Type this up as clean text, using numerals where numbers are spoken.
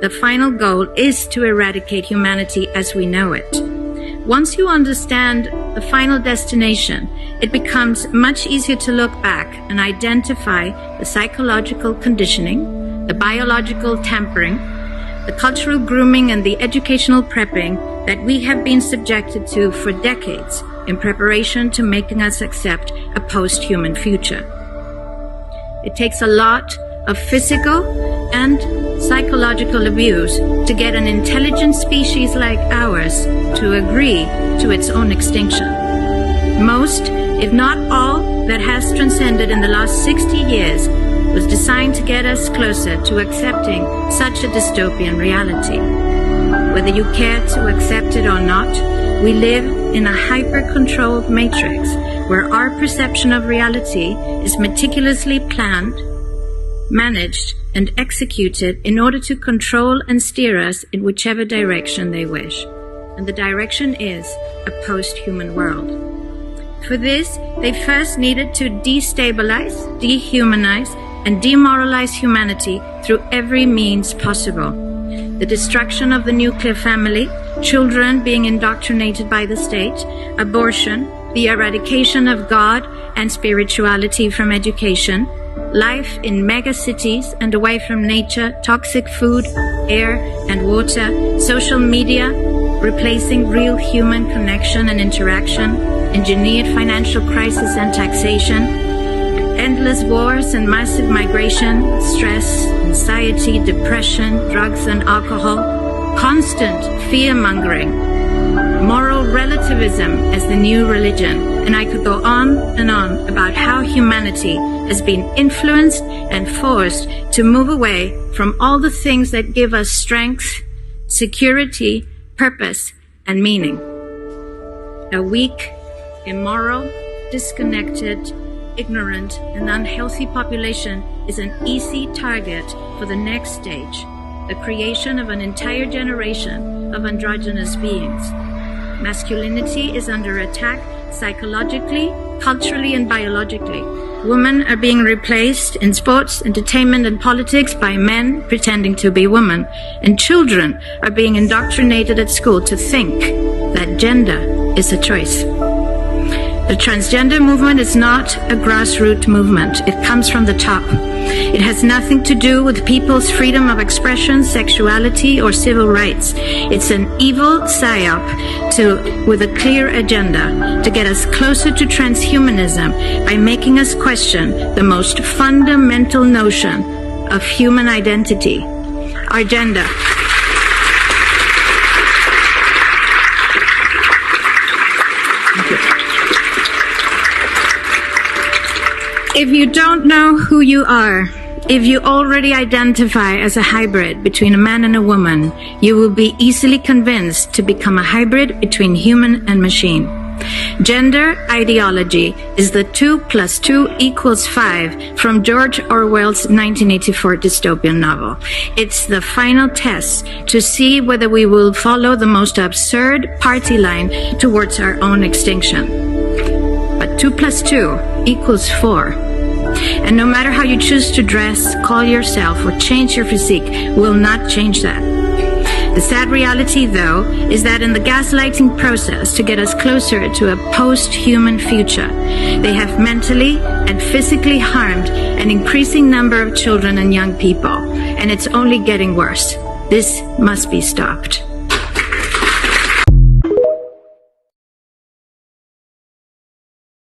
the final goal is to eradicate humanity as we know it. Once you understand the final destination, it becomes much easier to look back and identify the psychological conditioning, the biological tampering, the cultural grooming, and the educational prepping that we have been subjected to for decades in preparation to making us accept a post-human future. It takes a lot of physical and psychological abuse to get an intelligent species like ours to agree to its own extinction. Most, if not all, that has transcended in the last 60 years was designed to get us closer to accepting such a dystopian reality. Whether you care to accept it or not, we live in a hyper-controlled matrix where our perception of reality is meticulously planned, managed, and executed in order to control and steer us in whichever direction they wish. And the direction is a post-human world. For this, they first needed to destabilize, dehumanize, and demoralize humanity through every means possible. The destruction of the nuclear family, children being indoctrinated by the state, abortion, the eradication of God and spirituality from education, life in megacities and away from nature, toxic food, air and water, social media, replacing real human connection and interaction, engineered financial crisis and taxation, endless wars and massive migration, stress, anxiety, depression, drugs and alcohol, constant fear-mongering, moral relativism as the new religion, and I could go on and on about how humanity has been influenced and forced to move away from all the things that give us strength, security, purpose, and meaning. A weak, immoral, disconnected, ignorant, and unhealthy population is an easy target for the next stage, the creation of an entire generation of androgynous beings. Masculinity is under attack psychologically, culturally, and biologically. Women are being replaced in sports, entertainment, and politics by men pretending to be women. And children are being indoctrinated at school to think that gender is a choice. The transgender movement is not a grassroots movement. It comes from the top. It has nothing to do with people's freedom of expression, sexuality, or civil rights. It's an evil psyop with a clear agenda to get us closer to transhumanism by making us question the most fundamental notion of human identity, our gender. If you don't know who you are, if you already identify as a hybrid between a man and a woman, you will be easily convinced to become a hybrid between human and machine. Gender ideology is the 2 + 2 = 5 from George Orwell's 1984 dystopian novel. It's the final test to see whether we will follow the most absurd party line towards our own extinction. But 2 + 2 = 4. And no matter how you choose to dress, call yourself, or change your physique, will not change that. The sad reality, though, is that in the gaslighting process to get us closer to a post-human future, they have mentally and physically harmed an increasing number of children and young people, and it's only getting worse. This must be stopped.